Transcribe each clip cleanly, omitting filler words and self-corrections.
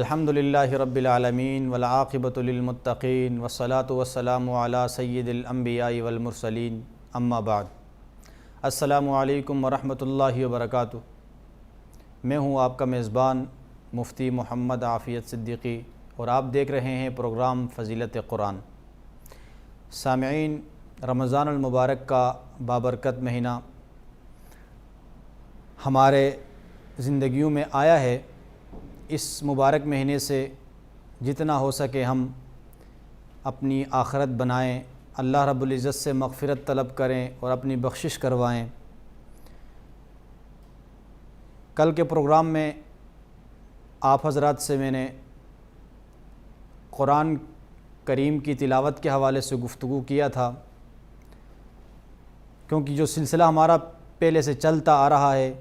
الحمدللہ رب العالمین والعاقبۃ للمتقین والصلاۃ والسلام علی سید الانبیاء والمرسلین اما بعد۔ السلام علیکم ورحمۃ اللہ وبرکاتہ۔ میں ہوں آپ کا میزبان مفتی محمد عافیت صدیقی اور آپ دیکھ رہے ہیں پروگرام فضیلت قرآن۔ سامعین، رمضان المبارک کا بابرکت مہینہ ہمارے زندگیوں میں آیا ہے۔ اس مبارک مہینے سے جتنا ہو سکے ہم اپنی آخرت بنائیں، اللہ رب العزت سے مغفرت طلب کریں اور اپنی بخشش کروائیں۔ کل کے پروگرام میں آپ حضرات سے میں نے قرآن کریم کی تلاوت کے حوالے سے گفتگو کیا تھا، کیونکہ جو سلسلہ ہمارا پہلے سے چلتا آ رہا ہے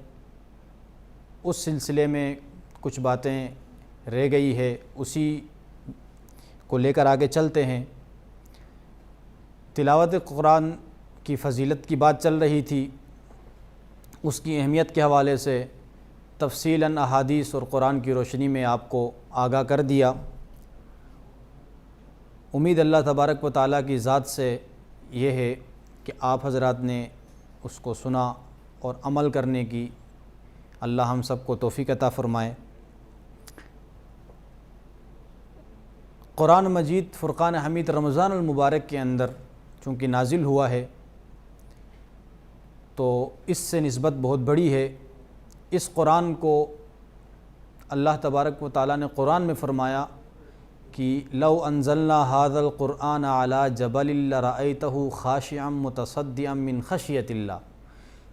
اس سلسلے میں کچھ باتیں رہ گئی ہے، اسی کو لے کر آگے چلتے ہیں۔ تلاوت قرآن کی فضیلت کی بات چل رہی تھی، اس کی اہمیت کے حوالے سے تفصیلاً احادیث اور قرآن کی روشنی میں آپ کو آگاہ کر دیا۔ امید اللہ تبارک و تعالیٰ کی ذات سے یہ ہے کہ آپ حضرات نے اس کو سنا اور عمل کرنے کی اللہ ہم سب کو توفیق عطا فرمائے۔ قرآن مجید فرقان حمید رمضان المبارک کے اندر چونکہ نازل ہوا ہے تو اس سے نسبت بہت بڑی ہے۔ اس قرآن کو اللہ تبارک و تعالیٰ نے قرآن میں فرمایا کہ لو انزلنا هذا القرآن على جبل لرأيته خاشعا متصدعا من خشیۃ اللہ،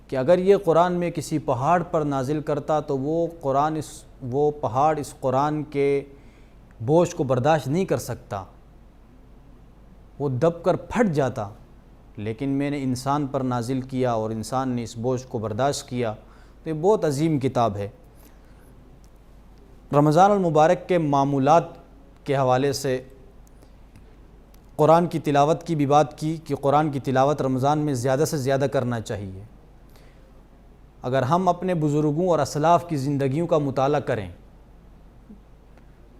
کہ اگر یہ قرآن میں کسی پہاڑ پر نازل کرتا تو وہ پہاڑ اس قرآن کے بوجھ کو برداشت نہیں کر سکتا، وہ دب کر پھٹ جاتا، لیکن میں نے انسان پر نازل کیا اور انسان نے اس بوجھ کو برداشت کیا، تو یہ بہت عظیم کتاب ہے۔ رمضان المبارک کے معمولات کے حوالے سے قرآن کی تلاوت کی بھی بات کی کہ قرآن کی تلاوت رمضان میں زیادہ سے زیادہ کرنا چاہیے۔ اگر ہم اپنے بزرگوں اور اسلاف کی زندگیوں کا مطالعہ کریں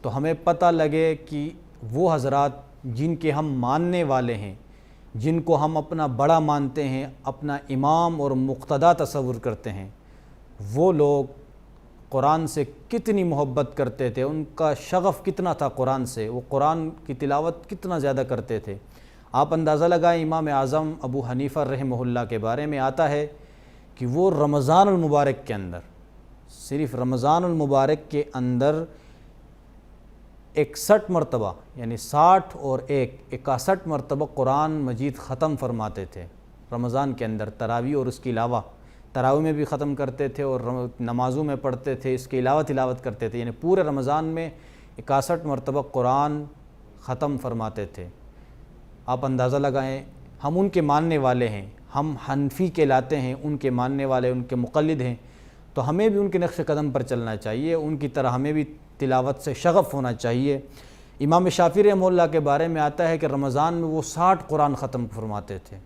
تو ہمیں پتہ لگے کہ وہ حضرات جن کے ہم ماننے والے ہیں، جن کو ہم اپنا بڑا مانتے ہیں، اپنا امام اور مقتدا تصور کرتے ہیں، وہ لوگ قرآن سے کتنی محبت کرتے تھے، ان کا شغف کتنا تھا قرآن سے، وہ قرآن کی تلاوت کتنا زیادہ کرتے تھے۔ آپ اندازہ لگائیں، امام اعظم ابو حنیفہ رحمہ اللہ کے بارے میں آتا ہے کہ وہ رمضان المبارک کے اندر، صرف رمضان المبارک کے اندر 61 مرتبہ یعنی 60 اور 61 مرتبہ قرآن مجید ختم فرماتے تھے رمضان کے اندر، تراویح اور اس کے علاوہ۔ تراویح میں بھی ختم کرتے تھے اور نمازوں میں پڑھتے تھے، اس کے علاوہ تلاوت کرتے تھے، یعنی پورے رمضان میں 61 مرتبہ قرآن ختم فرماتے تھے۔ آپ اندازہ لگائیں، ہم ان کے ماننے والے ہیں، ہم حنفی کہلاتے ہیں، ان کے ماننے والے، ان کے مقلد ہیں، تو ہمیں بھی ان کے نقش قدم پر چلنا چاہیے، ان کی طرح ہمیں بھی تلاوت سے شغف ہونا چاہیے۔ امام شافعی رحمہ اللہ کے بارے میں آتا ہے کہ رمضان میں وہ 60 قرآن ختم فرماتے تھے۔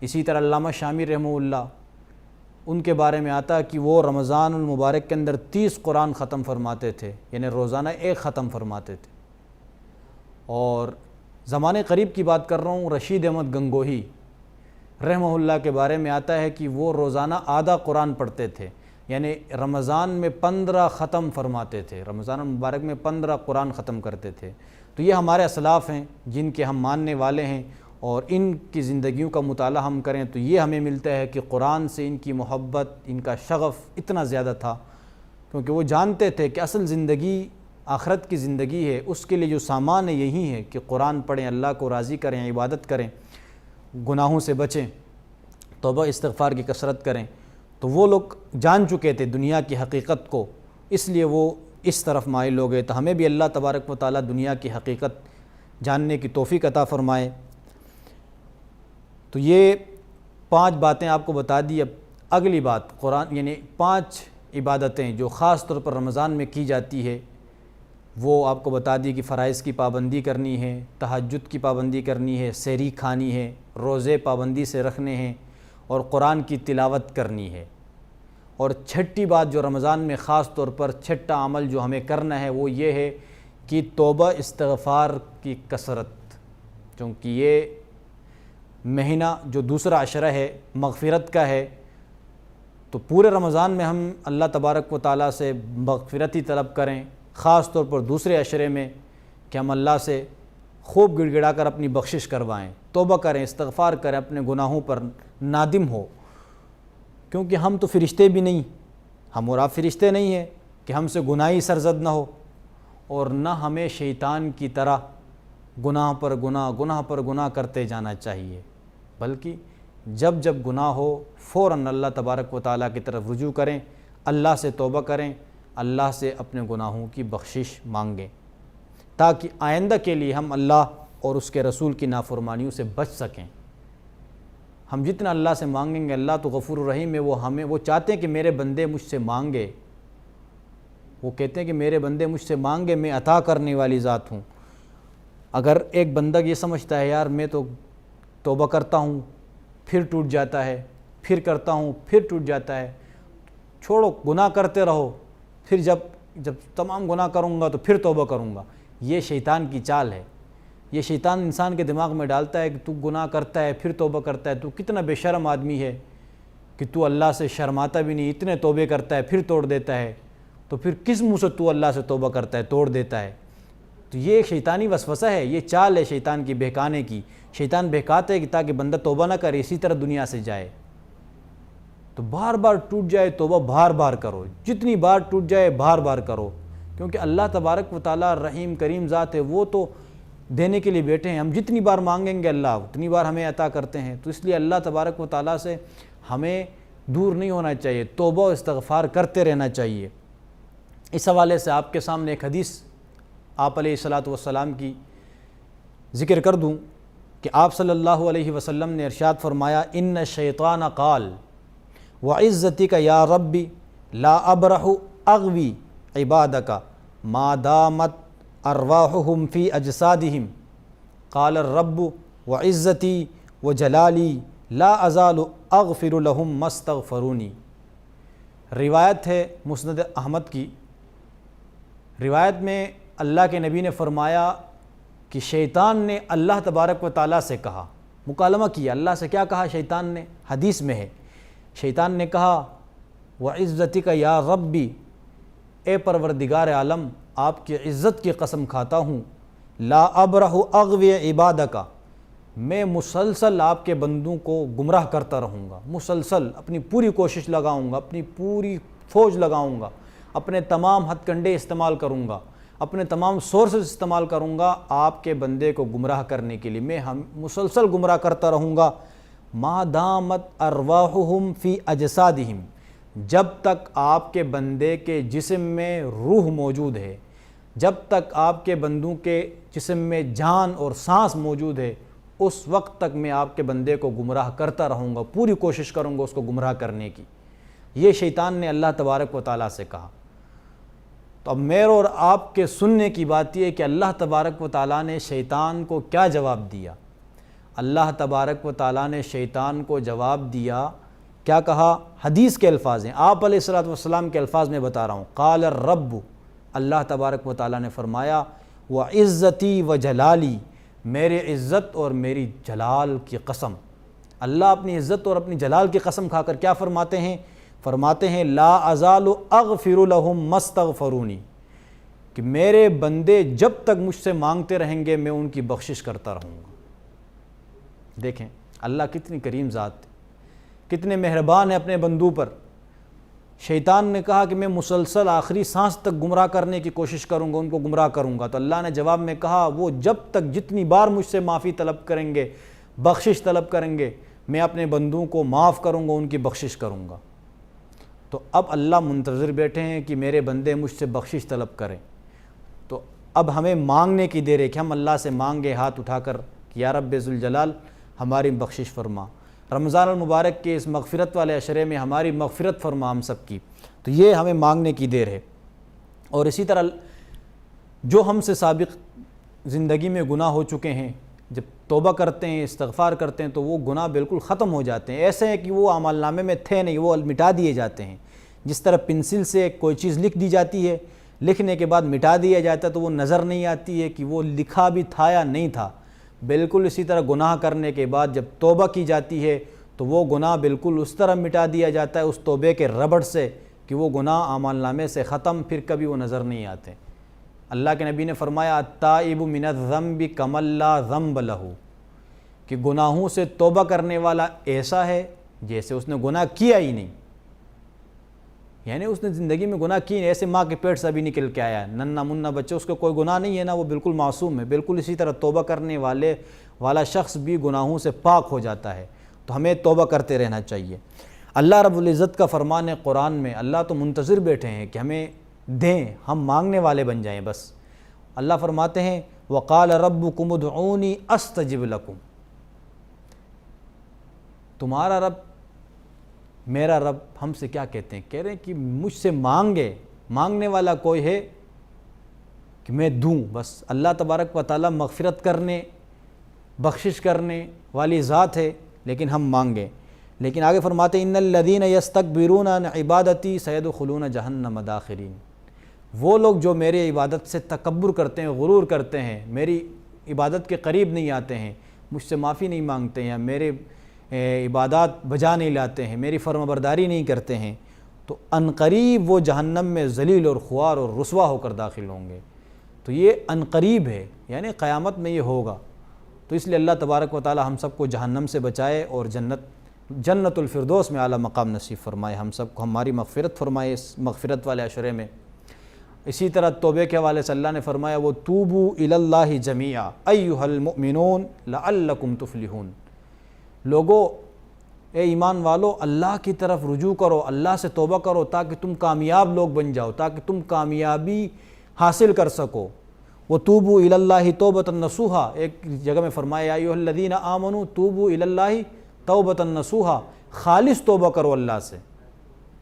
اسی طرح علامہ شامی رحمہ اللہ، ان کے بارے میں آتا ہے کہ وہ رمضان المبارک کے اندر 30 قرآن ختم فرماتے تھے، یعنی روزانہ 1 ختم فرماتے تھے۔ اور زمانے قریب کی بات کر رہا ہوں، رشید احمد گنگوہی رحمہ اللہ کے بارے میں آتا ہے کہ وہ روزانہ آدھا قرآن پڑھتے تھے، یعنی رمضان میں 15 ختم فرماتے تھے، رمضان المبارک میں 15 قرآن ختم کرتے تھے۔ تو یہ ہمارے اسلاف ہیں جن کے ہم ماننے والے ہیں، اور ان کی زندگیوں کا مطالعہ ہم کریں تو یہ ہمیں ملتا ہے کہ قرآن سے ان کی محبت، ان کا شغف اتنا زیادہ تھا، کیونکہ وہ جانتے تھے کہ اصل زندگی آخرت کی زندگی ہے، اس کے لیے جو سامان ہے یہی ہے کہ قرآن پڑھیں، اللہ کو راضی کریں، عبادت کریں، گناہوں سے بچیں، توبہ استغفار کی کثرت کریں۔ تو وہ لوگ جان چکے تھے دنیا کی حقیقت کو، اس لیے وہ اس طرف مائل ہو گئے۔ تو ہمیں بھی اللہ تبارک و تعالیٰ دنیا کی حقیقت جاننے کی توفیق عطا فرمائے۔ تو یہ 5 باتیں آپ کو بتا دی۔ اب اگلی بات، قرآن یعنی 5 عبادتیں جو خاص طور پر رمضان میں کی جاتی ہے، وہ آپ کو بتا دی کہ فرائض کی پابندی کرنی ہے، تہجد کی پابندی کرنی ہے، سحری کھانی ہے، روزے پابندی سے رکھنے ہیں، اور قرآن کی تلاوت کرنی ہے۔ اور چھٹی بات جو رمضان میں خاص طور پر چھٹا عمل جو ہمیں کرنا ہے وہ یہ ہے کہ توبہ استغفار کی کثرت، کیونکہ یہ مہینہ جو دوسرا عشرہ ہے مغفرت کا ہے، تو پورے رمضان میں ہم اللہ تبارک و تعالیٰ سے مغفرت ہی طلب کریں، خاص طور پر دوسرے عشرے میں کہ ہم اللہ سے خوب گڑ گڑا کر اپنی بخشش کروائیں، توبہ کریں، استغفار کریں، اپنے گناہوں پر نادم ہو، کیونکہ ہم تو فرشتے بھی نہیں، ہم اور آپ فرشتے نہیں ہیں کہ ہم سے گناہی سرزد نہ ہو، اور نہ ہمیں شیطان کی طرح گناہ پر گناہ کرتے جانا چاہیے، بلکہ جب جب گناہ ہو فوراً اللہ تبارک و تعالیٰ کی طرف رجوع کریں، اللہ سے توبہ کریں، اللہ سے اپنے گناہوں کی بخشش مانگیں، تاکہ آئندہ کے لیے ہم اللہ اور اس کے رسول کی نافرمانیوں سے بچ سکیں۔ ہم جتنا اللہ سے مانگیں گے، اللہ تو غفور الرحیم ہے، وہ چاہتے ہیں کہ میرے بندے مجھ سے مانگے، وہ کہتے ہیں کہ میرے بندے مجھ سے مانگے، میں عطا کرنے والی ذات ہوں۔ اگر ایک بندہ یہ سمجھتا ہے یار میں تو توبہ کرتا ہوں پھر ٹوٹ جاتا ہے، پھر کرتا ہوں پھر ٹوٹ جاتا ہے، چھوڑو، گناہ کرتے رہو، پھر جب تمام گناہ کروں گا تو پھر توبہ کروں گا، یہ شیطان کی چال ہے۔ یہ شیطان انسان کے دماغ میں ڈالتا ہے کہ تو گناہ کرتا ہے پھر توبہ کرتا ہے، تو کتنا بے شرم آدمی ہے کہ تو اللہ سے شرماتا بھی نہیں، اتنے توبے کرتا ہے پھر توڑ دیتا ہے، تو پھر کس منہ سے تو اللہ سے توبہ کرتا ہے، توڑ دیتا ہے؟ تو یہ ایک شیطانی وسوسہ ہے، یہ چال ہے شیطان کی بہکانے کی۔ شیطان بہکاتا ہے کہ تاکہ بندہ توبہ نہ کرے، اسی طرح دنیا سے جائے۔ تو بار بار ٹوٹ جائے توبہ بار بار کرو، جتنی بار ٹوٹ جائے بار بار کرو، کیونکہ اللہ تبارک و تعالیٰ رحیم کریم ذات ہے، وہ تو دینے کے لیے بیٹھے ہیں، ہم جتنی بار مانگیں گے اللہ اتنی بار ہمیں عطا کرتے ہیں۔ تو اس لیے اللہ تبارک و تعالیٰ سے ہمیں دور نہیں ہونا چاہیے، توبہ و استغفار کرتے رہنا چاہیے۔ اس حوالے سے آپ کے سامنے ایک حدیث آپ علیہ الصلاۃ والسلام کی ذکر کر دوں کہ آپ صلی اللہ علیہ وسلم نے ارشاد فرمایا، ان الشیطان قال وعزتک یا ربی لا ابرح اغوی عبادک ما دامت ارواحهم فی اجسادہم قال الرب وعزتی وجلالی لا ازال اغفر لهم ما استغفرونی۔ روایت ہے مسند احمد کی، روایت میں اللہ کے نبی نے فرمایا کہ شیطان نے اللہ تبارک و تعالیٰ سے کہا، مکالمہ کیا، اللہ سے کیا کہا شیطان نے؟ حدیث میں ہے، شیطان نے کہا وعزتک یا ربی، اے پروردگار عالم آپ کی عزت کی قسم کھاتا ہوں، لا ابرح اغوی عبادک، میں مسلسل آپ کے بندوں کو گمراہ کرتا رہوں گا، مسلسل اپنی پوری کوشش لگاؤں گا، اپنی پوری فوج لگاؤں گا، اپنے تمام ہتھ کنڈے استعمال کروں گا، اپنے تمام سورسز استعمال کروں گا آپ کے بندے کو گمراہ کرنے کے لیے، میں مسلسل گمراہ کرتا رہوں گا، ما دامت ارواحہم فی اجسادہم، جب تک آپ کے بندے کے جسم میں روح موجود ہے، جب تک آپ کے بندوں کے جسم میں جان اور سانس موجود ہے، اس وقت تک میں آپ کے بندے کو گمراہ کرتا رہوں گا، پوری کوشش کروں گا اس کو گمراہ کرنے کی۔ یہ شیطان نے اللہ تبارک و تعالیٰ سے کہا۔ تو اب میرے اور آپ کے سننے کی بات یہ ہے کہ اللہ تبارک و تعالیٰ نے شیطان کو کیا جواب دیا؟ اللہ تبارک و تعالیٰ نے شیطان کو جواب دیا، کیا کہا؟ حدیث کے الفاظ ہیں، آپ علیہ الصلوۃ والسلام کے الفاظ میں بتا رہا ہوں، قال الرب، اللہ تبارک و تعالیٰ نے فرمایا، وعزتی وجلالی، میرے عزت اور میری جلال کی قسم۔ اللہ اپنی عزت اور اپنی جلال کی قسم کھا کر کیا فرماتے ہیں؟ فرماتے ہیں لا ازال اغفر لهم ما استغفرونی، کہ میرے بندے جب تک مجھ سے مانگتے رہیں گے میں ان کی بخشش کرتا رہوں گا۔ دیکھیں اللہ کتنی کریم ذات، کتنے مہربان ہیں اپنے بندوں پر۔ شیطان نے کہا کہ میں مسلسل آخری سانس تک گمراہ کرنے کی کوشش کروں گا، ان کو گمراہ کروں گا، تو اللہ نے جواب میں کہا وہ جب تک جتنی بار مجھ سے معافی طلب کریں گے، بخشش طلب کریں گے، میں اپنے بندوں کو معاف کروں گا، ان کی بخشش کروں گا۔ تو اب اللہ منتظر بیٹھے ہیں کہ میرے بندے مجھ سے بخشش طلب کریں، تو اب ہمیں مانگنے کی دیر ہے کہ ہم اللہ سے مانگے ہاتھ اٹھا کر کہ یا رب ذوالجلال ہماری بخشش فرما، رمضان المبارک کے اس مغفرت والے عشرے میں ہماری مغفرت فرما ہم سب کی۔ تو یہ ہمیں مانگنے کی دیر ہے۔ اور اسی طرح جو ہم سے سابق زندگی میں گناہ ہو چکے ہیں، جب توبہ کرتے ہیں، استغفار کرتے ہیں، تو وہ گناہ بالکل ختم ہو جاتے ہیں، ایسے ہیں کہ وہ اعمال نامے میں تھے نہیں، وہ مٹا دیے جاتے ہیں۔ جس طرح پنسل سے کوئی چیز لکھ دی جاتی ہے، لکھنے کے بعد مٹا دیا جاتا ہے تو وہ نظر نہیں آتی ہے کہ وہ لکھا بھی تھا یا نہیں تھا، بالکل اسی طرح گناہ کرنے کے بعد جب توبہ کی جاتی ہے تو وہ گناہ بالکل اس طرح مٹا دیا جاتا ہے اس توبے کے ربڑ سے کہ وہ گناہ اعمال نامے سے ختم، پھر کبھی وہ نظر نہیں آتے۔ اللہ کے نبی نے فرمایا التائب من الذنب کمن لا ذنب لہ، کہ گناہوں سے توبہ کرنے والا ایسا ہے جیسے اس نے گناہ کیا ہی نہیں، یعنی اس نے زندگی میں گناہ کی نہیں، ایسے ماں کے پیٹ سے ابھی نکل کے آیا ہے، ننھا منھا بچہ، اس کا کوئی گناہ نہیں ہے نا، وہ بالکل معصوم ہے۔ بالکل اسی طرح توبہ کرنے والا شخص بھی گناہوں سے پاک ہو جاتا ہے، تو ہمیں توبہ کرتے رہنا چاہیے۔ اللہ رب العزت کا فرمان ہے قرآن میں، اللہ تو منتظر بیٹھے ہیں کہ ہمیں دیں، ہم مانگنے والے بن جائیں بس۔ اللہ فرماتے ہیں وقال ربکم ادعونی استجب لکم، تمہارا رب، میرا رب ہم سے کیا کہتے ہیں؟ کہہ رہے ہیں کہ مجھ سے مانگنے والا کوئی ہے کہ میں دوں، بس اللہ تبارک و تعالیٰ مغفرت کرنے، بخشش کرنے والی ذات ہے، لیکن ہم مانگیں۔ لیکن آگے فرماتے ہیں ان الذین یستکبرون عن عبادتی سیدخلون جہنم داخرین، وہ لوگ جو میرے عبادت سے تکبر کرتے ہیں، غرور کرتے ہیں، میری عبادت کے قریب نہیں آتے ہیں، مجھ سے معافی نہیں مانگتے ہیں، میرے عبادات بجا نہیں لاتے ہیں، میری فرمانبرداری نہیں کرتے ہیں، تو عنقریب وہ جہنم میں ذلیل اور خوار اور رسوا ہو کر داخل ہوں گے۔ تو یہ عنقریب ہے، یعنی قیامت میں یہ ہوگا۔ تو اس لیے اللہ تبارک و تعالی ہم سب کو جہنم سے بچائے اور جنت الفردوس میں اعلیٰ مقام نصیب فرمائے، ہم سب کو ہماری مغفرت فرمائے اس مغفرت والے عشرے میں۔ اسی طرح توبے کے حوالے سے اللہ نے فرمایا وَتُوبُوا إِلَى اللَّهِ جَمِيعًا أَيُّهَا الْمُؤْمِنُونَ لَعَلَّكُمْ تُفْلِحُونَ، لوگو اے ایمان والو اللہ کی طرف رجوع کرو، اللہ سے توبہ کرو تاکہ تم کامیاب لوگ بن جاؤ، تاکہ تم کامیابی حاصل کر سکو۔ وَتُوبُوا إِلَى اللَّهِ تَوْبَةً نَصُوحًا، ایک جگہ میں فرمایا یا ایھا الذین آمنوا توبوا إِلَى اللَّهِ تَوْبَةً نَصُوحًا، خالص توبہ کرو اللہ سے،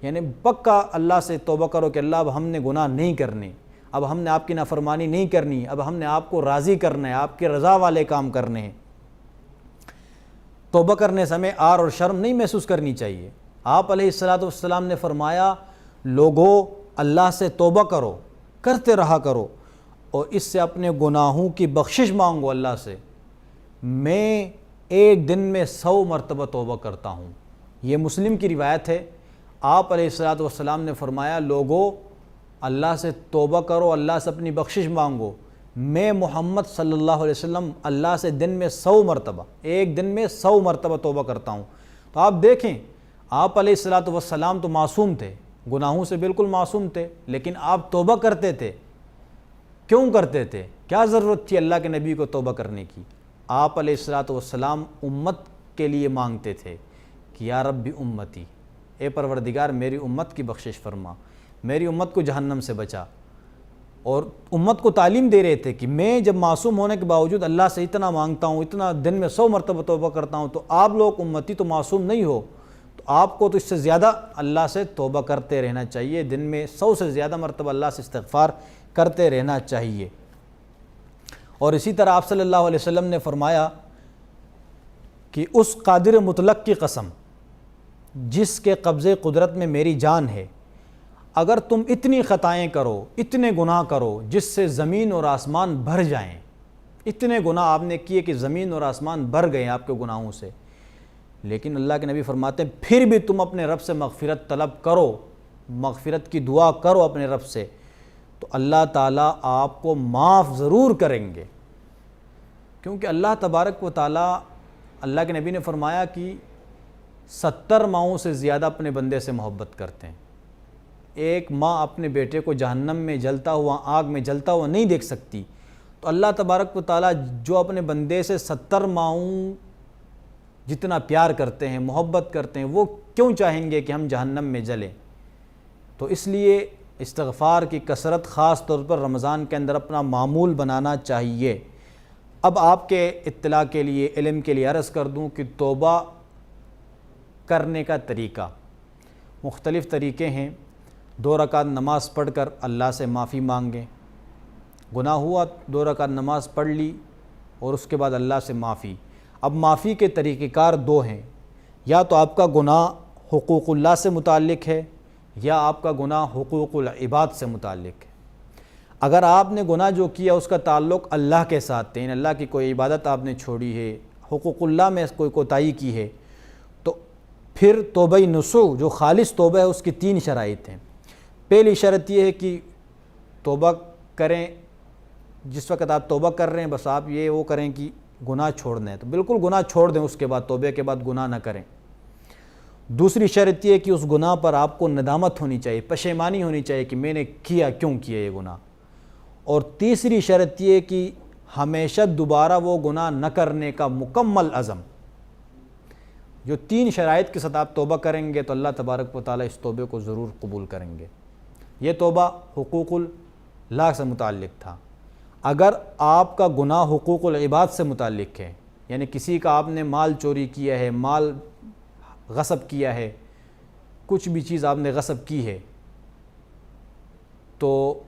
یعنی پکا اللہ سے توبہ کرو کہ اللہ اب ہم نے گناہ نہیں کرنے، اب ہم نے آپ کی نافرمانی نہیں کرنی، اب ہم نے آپ کو راضی کرنا ہے، آپ کے رضا والے کام کرنے ہیں۔ توبہ کرنے سمے عار اور شرم نہیں محسوس کرنی چاہیے۔ آپ علیہ السلام نے فرمایا لوگو اللہ سے توبہ کرو، کرتے رہا کرو، اور اس سے اپنے گناہوں کی بخشش مانگو اللہ سے۔ میں ایک دن میں 100 مرتبہ توبہ کرتا ہوں، یہ مسلم کی روایت ہے۔ آپ علیہ السلام نے فرمایا لوگو اللہ سے توبہ کرو، اللہ سے اپنی بخشش مانگو، میں محمد صلی اللہ علیہ وسلم اللہ سے دن میں 100 مرتبہ، ایک دن میں 100 مرتبہ توبہ کرتا ہوں۔ تو آپ دیکھیں آپ علیہ السلام تو معصوم تھے، گناہوں سے بالکل معصوم تھے، لیکن آپ توبہ کرتے تھے۔ کیوں کرتے تھے؟ کیا ضرورت تھی اللہ کے نبی کو توبہ کرنے کی؟ آپ علیہ السلام امت کے لیے مانگتے تھے کہ یا رب امتی، اے پروردگار میری امت کی بخشش فرما، میری امت کو جہنم سے بچا، اور امت کو تعلیم دے رہے تھے کہ میں جب معصوم ہونے کے باوجود اللہ سے اتنا مانگتا ہوں، اتنا دن میں 100 مرتبہ توبہ کرتا ہوں، تو آپ لوگ امتی تو معصوم نہیں ہو، تو آپ کو تو اس سے زیادہ اللہ سے توبہ کرتے رہنا چاہیے، دن میں 100 سے زیادہ مرتبہ اللہ سے استغفار کرتے رہنا چاہیے۔ اور اسی طرح آپ صلی اللہ علیہ وسلم نے فرمایا کہ اس قادر مطلق کی قسم جس کے قبضے قدرت میں میری جان ہے، اگر تم اتنی خطائیں کرو، اتنے گناہ کرو جس سے زمین اور آسمان بھر جائیں، اتنے گناہ آپ نے کیے کہ زمین اور آسمان بھر گئے آپ کے گناہوں سے، لیکن اللہ کے نبی فرماتے ہیں پھر بھی تم اپنے رب سے مغفرت طلب کرو، مغفرت کی دعا کرو اپنے رب سے، تو اللہ تعالیٰ آپ کو معاف ضرور کریں گے۔ کیونکہ اللہ تبارک و تعالیٰ، اللہ کے نبی نے فرمایا کہ 70 ماؤں سے زیادہ اپنے بندے سے محبت کرتے ہیں۔ ایک ماں اپنے بیٹے کو جہنم میں جلتا ہوا، آگ میں جلتا ہوا نہیں دیکھ سکتی، تو اللہ تبارک و تعالیٰ جو اپنے بندے سے 70 ماؤں جتنا پیار کرتے ہیں، محبت کرتے ہیں، وہ کیوں چاہیں گے کہ ہم جہنم میں جلیں؟ تو اس لیے استغفار کی کثرت خاص طور پر رمضان کے اندر اپنا معمول بنانا چاہیے۔ اب آپ کے اطلاع کے لیے، علم کے لیے عرض کر دوں کہ توبہ کرنے کا طریقہ مختلف طریقے ہیں۔ 2 رکعت نماز پڑھ کر اللہ سے معافی مانگیں، گناہ ہوا 2 رکعت نماز پڑھ لی اور اس کے بعد اللہ سے معافی۔ اب معافی کے طریقہ کار 2 ہیں، یا تو آپ کا گناہ حقوق اللہ سے متعلق ہے، یا آپ کا گناہ حقوق العباد سے متعلق ہے۔ اگر آپ نے گناہ جو کیا اس کا تعلق اللہ کے ساتھ ہے، اللہ کی کوئی عبادت آپ نے چھوڑی ہے، حقوق اللہ میں کوئی کوتاہی کی ہے، تو پھر توبہ نصوح جو خالص توبہ ہے اس کی 3 شرائط ہیں۔ پہلی شرط یہ ہے کہ توبہ کریں، جس وقت آپ توبہ کر رہے ہیں بس آپ وہ کریں کہ گناہ چھوڑ دیں، تو بالکل گناہ چھوڑ دیں، اس کے بعد توبہ کے بعد گناہ نہ کریں۔ دوسری شرط یہ ہے کہ اس گناہ پر آپ کو ندامت ہونی چاہیے، پشیمانی ہونی چاہیے کہ میں نے کیوں کیا یہ گناہ۔ اور تیسری شرط یہ ہے کہ ہمیشہ دوبارہ وہ گناہ نہ کرنے کا مکمل عزم۔ جو 3 شرائط کے ساتھ آپ توبہ کریں گے تو اللہ تبارک و تعالیٰ اس توبے کو ضرور قبول کریں گے۔ یہ توبہ حقوق اللہ سے متعلق تھا۔ اگر آپ کا گناہ حقوق العباد سے متعلق ہے، یعنی کسی کا آپ نے مال چوری کیا ہے، مال غصب کیا ہے، کچھ بھی چیز آپ نے غصب کی ہے، تو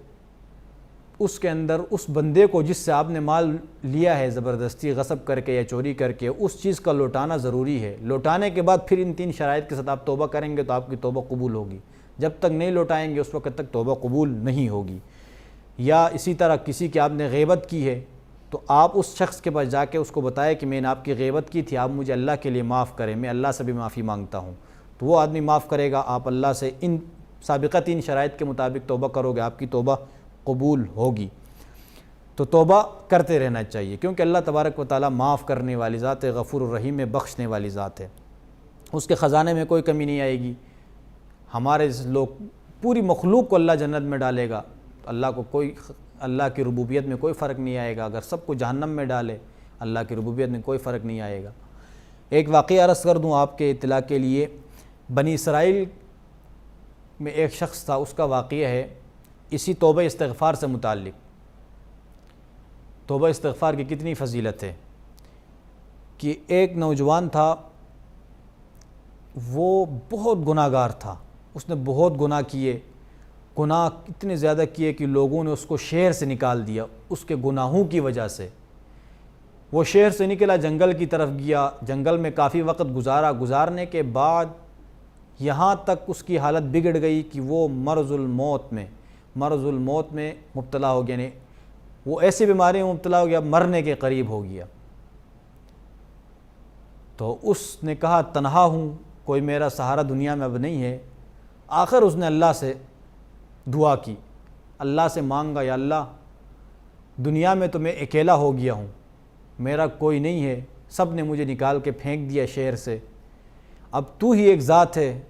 اس کے اندر اس بندے کو جس سے آپ نے مال لیا ہے زبردستی غصب کر کے یا چوری کر کے، اس چیز کا لوٹانا ضروری ہے۔ لوٹانے کے بعد پھر ان 3 شرائط کے ساتھ آپ توبہ کریں گے تو آپ کی توبہ قبول ہوگی۔ جب تک نہیں لوٹائیں گے اس وقت تک توبہ قبول نہیں ہوگی۔ یا اسی طرح کسی کی آپ نے غیبت کی ہے تو آپ اس شخص کے پاس جا کے اس کو بتائیں کہ میں نے آپ کی غیبت کی تھی، آپ مجھے اللہ کے لیے معاف کریں، میں اللہ سے بھی معافی مانگتا ہوں، تو وہ آدمی معاف کرے گا۔ آپ اللہ سے ان سابقہ 3 شرائط کے مطابق توبہ کرو گے، آپ کی توبہ قبول ہوگی۔ تو توبہ کرتے رہنا چاہیے، کیونکہ اللہ تبارک و تعالیٰ معاف کرنے والی ذات ہے، غفور الرحیم ہے، بخشنے والی ذات ہے، اس کے خزانے میں کوئی کمی نہیں آئے گی۔ ہمارے لوگ پوری مخلوق کو اللہ جنت میں ڈالے گا، تو اللہ کی ربوبیت میں کوئی فرق نہیں آئے گا۔ اگر سب کو جہنم میں ڈالے اللہ کی ربوبیت میں کوئی فرق نہیں آئے گا۔ ایک واقعہ عرض کر دوں آپ کے اطلاع کے لیے، بنی اسرائیل میں ایک شخص تھا، اس کا واقعہ ہے اسی توبہ استغفار سے متعلق۔ توبہ استغفار کی کتنی فضیلت ہے کہ ایک نوجوان تھا، وہ بہت گناہ گار تھا، اس نے بہت گناہ کیے، گناہ اتنے زیادہ کیے کہ لوگوں نے اس کو شہر سے نکال دیا اس کے گناہوں کی وجہ سے۔ وہ شہر سے نکلا، جنگل کی طرف گیا، جنگل میں کافی وقت گزارنے کے بعد یہاں تک اس کی حالت بگڑ گئی کہ وہ مرض الموت میں مبتلا ہو گیا، یعنی وہ ایسی بیماری میں مبتلا ہو گیا، مرنے کے قریب ہو گیا۔ تو اس نے کہا تنہا ہوں، کوئی میرا سہارا دنیا میں اب نہیں ہے۔ آخر اس نے اللہ سے دعا کی، اللہ سے مانگا، یا اللہ دنیا میں تو میں اکیلا ہو گیا ہوں، میرا کوئی نہیں ہے، سب نے مجھے نکال کے پھینک دیا شہر سے، اب تو ہی ایک ذات ہے،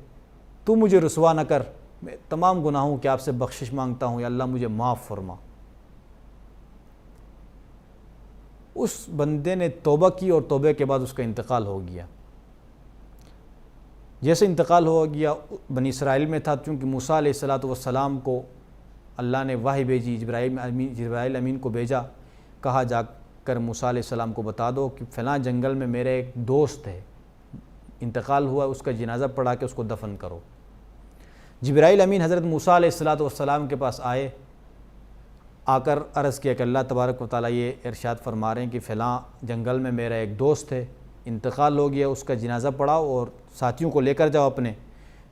تو مجھے رسوا نہ کر، میں تمام گناہوں کی آپ سے بخشش مانگتا ہوں، یا اللہ مجھے معاف فرما۔ اس بندے نے توبہ کی اور توبہ کے بعد اس کا انتقال ہو گیا۔ جیسے انتقال ہو گیا، بنی اسرائیل میں تھا، چونکہ موسیٰ علیہ السلام کو اللہ نے وحی بھیجی، جبرائیل امین کو بھیجا، کہا جا کر موسیٰ علیہ السلام کو بتا دو کہ فلاں جنگل میں میرے ایک دوست ہے، انتقال ہوا، اس کا جنازہ پڑھا کے اس کو دفن کرو۔ جبرائیل امین حضرت موسیٰ علیہ السلام کے پاس آئے، آ کر عرض کیا کہ اللہ تبارک و تعالیٰ یہ ارشاد فرما رہے ہیں کہ فلاں جنگل میں میرا ایک دوست ہے، انتقال ہو گیا، اس کا جنازہ پڑھاؤ اور ساتھیوں کو لے کر جاؤ، اپنے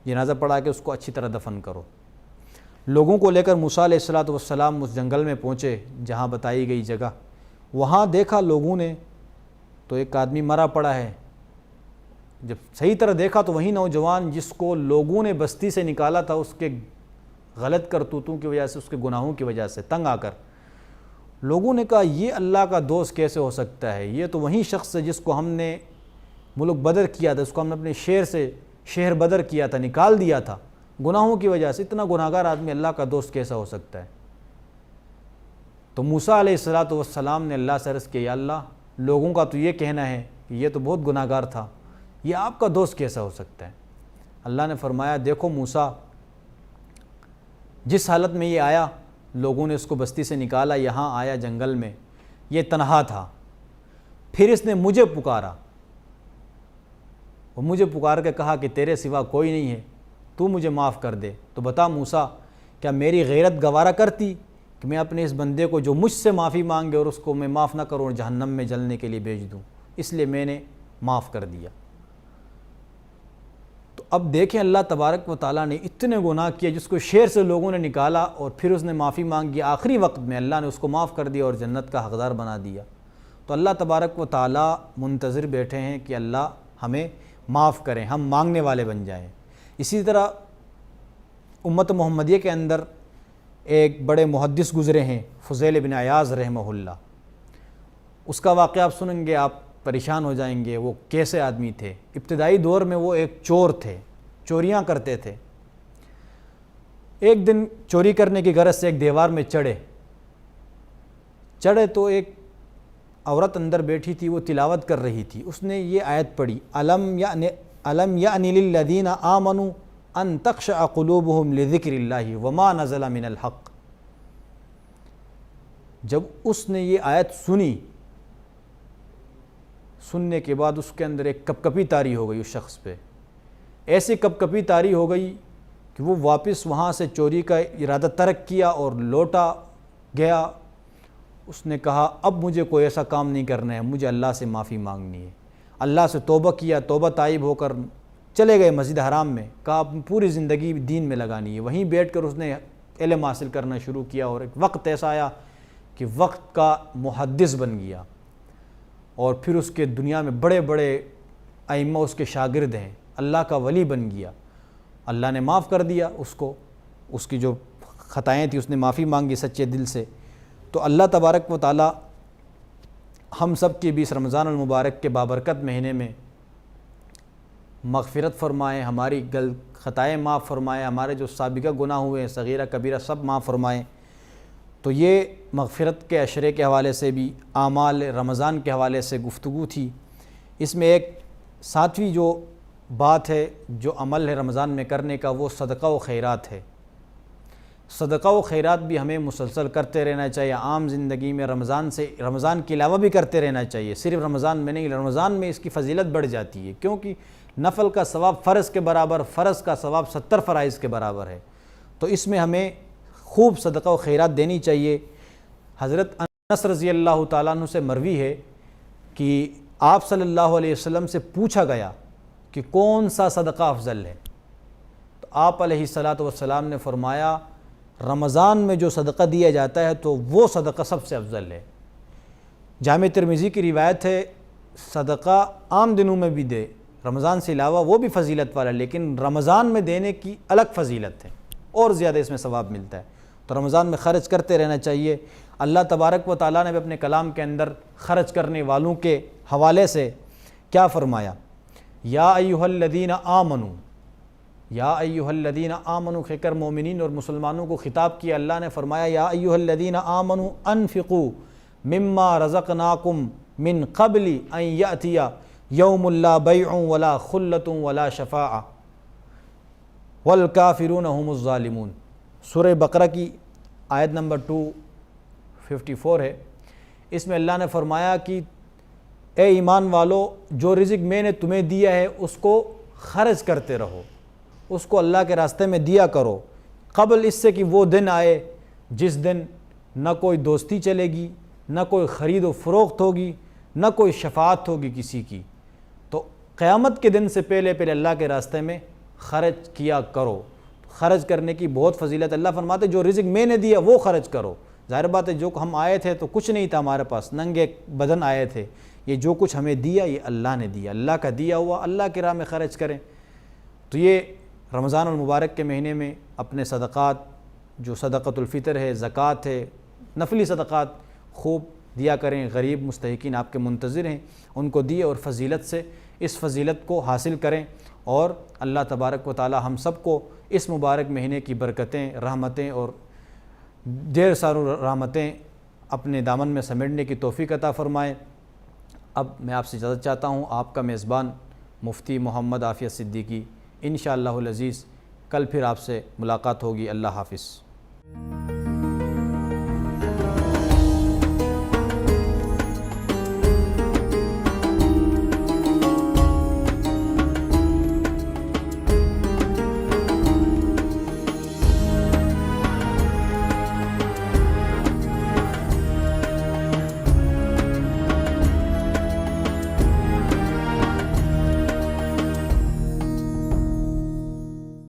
جنازہ پڑھا کے اس کو اچھی طرح دفن کرو۔ لوگوں کو لے کر موسیٰ علیہ السلام اس جنگل میں پہنچے جہاں بتائی گئی جگہ، وہاں دیکھا لوگوں نے تو ایک آدمی مرا پڑا ہے۔ جب صحیح طرح دیکھا تو وہی نوجوان جس کو لوگوں نے بستی سے نکالا تھا، اس کے غلط کرتوتوں کی وجہ سے، اس کے گناہوں کی وجہ سے تنگ آ کر لوگوں نے کہا یہ اللہ کا دوست کیسے ہو سکتا ہے، یہ تو وہی شخص ہے جس کو ہم نے ملک بدر کیا تھا، اس کو ہم نے اپنے شہر بدر کیا تھا، نکال دیا تھا گناہوں کی وجہ سے، اتنا گناہ گار آدمی اللہ کا دوست کیسا ہو سکتا ہے۔ تو موسیٰ علیہ السلام نے اللہ سے عرض کیا، یا اللہ لوگوں کا تو یہ کہنا ہے کہ یہ تو بہت گناہ گار تھا، یہ آپ کا دوست کیسا ہو سکتا ہے۔ اللہ نے فرمایا دیکھو موسیٰ، جس حالت میں یہ آیا، لوگوں نے اس کو بستی سے نکالا، یہاں آیا جنگل میں، یہ تنہا تھا، پھر اس نے مجھے پکارا، وہ مجھے پکار کے کہا کہ تیرے سوا کوئی نہیں ہے، تو مجھے معاف کر دے۔ تو بتا موسیٰ، کیا میری غیرت گوارا کرتی کہ میں اپنے اس بندے کو جو مجھ سے معافی مانگے اور اس کو میں معاف نہ کروں اور جہنم میں جلنے کے لیے بھیج دوں، اس لیے میں نے معاف کر دیا۔ تو اب دیکھیں اللہ تبارک و تعالیٰ نے اتنے گناہ کیے، جس کو شہر سے لوگوں نے نکالا اور پھر اس نے معافی مانگی، آخری وقت میں اللہ نے اس کو معاف کر دیا اور جنت کا حقدار بنا دیا۔ تو اللہ تبارک و تعالیٰ منتظر بیٹھے ہیں کہ اللہ ہمیں معاف کریں، ہم مانگنے والے بن جائیں۔ اسی طرح امت محمدیہ کے اندر ایک بڑے محدث گزرے ہیں، فضیل بن عیاض رحمہ اللہ۔ اس کا واقعہ آپ سنیں گے آپ پریشان ہو جائیں گے، وہ کیسے آدمی تھے۔ ابتدائی دور میں وہ ایک چور تھے، چوریاں کرتے تھے۔ ایک دن چوری کرنے کی غرض سے ایک دیوار میں چڑھے تو ایک عورت اندر بیٹھی تھی، وہ تلاوت کر رہی تھی۔ اس نے یہ آیت پڑھی، الم یأن للذین آمنوا ان تخشع قلوبہم لذکر اللہ وما نزل من الحق۔ جب اس نے یہ آیت سننے کے بعد اس کے اندر ایک کپکپی طاری ہو گئی اس شخص پہ، ایسی کپکپی طاری ہو گئی کہ وہ واپس وہاں سے چوری کا ارادہ ترک کیا اور لوٹا گیا۔ اس نے کہا اب مجھے کوئی ایسا کام نہیں کرنا ہے، مجھے اللہ سے معافی مانگنی ہے۔ اللہ سے توبہ کیا، توبہ تائب ہو کر چلے گئے مسجد حرام میں، کہا پوری زندگی دین میں لگانی ہے۔ وہیں بیٹھ کر اس نے علم حاصل کرنا شروع کیا اور ایک وقت ایسا آیا کہ وقت کا محدث بن گیا، اور پھر اس کے دنیا میں بڑے بڑے ائمہ اس کے شاگرد ہیں، اللہ کا ولی بن گیا۔ اللہ نے معاف کر دیا اس کو، اس کی جو خطائیں تھیں اس نے معافی مانگی سچے دل سے۔ تو اللہ تبارک و تعالی ہم سب کے بھی اس رمضان المبارک کے بابرکت مہینے میں مغفرت فرمائیں، ہماری خطائیں معاف فرمائیں، ہمارے جو سابقہ گناہ ہوئے ہیں صغیرہ کبیرہ سب معاف فرمائیں۔ تو یہ مغفرت کے عشرے کے حوالے سے بھی، اعمال رمضان کے حوالے سے گفتگو تھی۔ اس میں ایک ساتویں جو بات ہے، جو عمل ہے رمضان میں کرنے کا، وہ صدقہ و خیرات ہے۔ صدقہ و خیرات بھی ہمیں مسلسل کرتے رہنا چاہیے، عام زندگی میں رمضان کے علاوہ بھی کرتے رہنا چاہیے، صرف رمضان میں نہیں۔ رمضان میں اس کی فضیلت بڑھ جاتی ہے، کیونکہ نفل کا ثواب فرض کے برابر، فرض کا ثواب 70 فرائض کے برابر ہے۔ تو اس میں ہمیں خوب صدقہ و خیرات دینی چاہیے۔ حضرت انس رضی اللہ تعالیٰ عنہ سے مروی ہے کہ آپ صلی اللہ علیہ وسلم سے پوچھا گیا کہ کون سا صدقہ افضل ہے، تو آپ علیہ السلام نے فرمایا رمضان میں جو صدقہ دیا جاتا ہے تو وہ صدقہ سب سے افضل ہے۔ جامع ترمذی کی روایت ہے صدقہ عام دنوں میں بھی دے، رمضان سے علاوہ وہ بھی فضیلت والا، لیکن رمضان میں دینے کی الگ فضیلت ہے اور زیادہ اس میں ثواب ملتا ہے۔ تو رمضان میں خرچ کرتے رہنا چاہیے۔ اللہ تبارک و تعالیٰ نے بھی اپنے کلام کے اندر خرچ کرنے والوں کے حوالے سے کیا فرمایا، یا ایھا الذین آمنوا، یا ایھا الذین آمنوا کہہ کر مومنین اور مسلمانوں کو خطاب کیا۔ اللہ نے فرمایا یا ایھا الذین آمنوا انفقوا مما رزقناکم من قبل ان یأتی یوم لا بیع ولا خلۃ ولا شفاعہ والکافرون هم الظالمون۔ سورہ بقرہ کی آیت نمبر 254 ہے۔ اس میں اللہ نے فرمایا کہ اے ایمان والو، جو رزق میں نے تمہیں دیا ہے اس کو خرچ کرتے رہو، اس کو اللہ کے راستے میں دیا کرو، قبل اس سے کہ وہ دن آئے جس دن نہ کوئی دوستی چلے گی، نہ کوئی خرید و فروخت ہوگی، نہ کوئی شفاعت ہوگی کسی کی۔ تو قیامت کے دن سے پہلے اللہ کے راستے میں خرچ کیا کرو۔ خرچ کرنے کی بہت فضیلت، اللہ فرماتے جو رزق میں نے دیا وہ خرچ کرو۔ ظاہر بات ہے جو ہم آئے تھے تو کچھ نہیں تھا ہمارے پاس، ننگے بدن آئے تھے، یہ جو کچھ ہمیں دیا یہ اللہ نے دیا، اللہ کا دیا ہوا، اللہ کی راہ میں خرچ کریں۔ تو یہ رمضان المبارک کے مہینے میں اپنے صدقات، جو صدقۃ الفطر ہے، زکوٰۃ ہے، نفلی صدقات خوب دیا کریں۔ غریب مستحقین آپ کے منتظر ہیں، ان کو دیے اور فضیلت سے اس فضیلت کو حاصل کریں، اور اللہ تبارک و تعالی ہم سب کو اس مبارک مہینے کی برکتیں، رحمتیں اور ڈھیر ساروں رحمتیں اپنے دامن میں سمیٹنے کی توفیق عطا فرمائے۔ اب میں آپ سے اجازت چاہتا ہوں، آپ کا میزبان مفتی محمد عافیہ صدیقی، انشاءاللہ العزیز کل پھر آپ سے ملاقات ہوگی۔ اللہ حافظ۔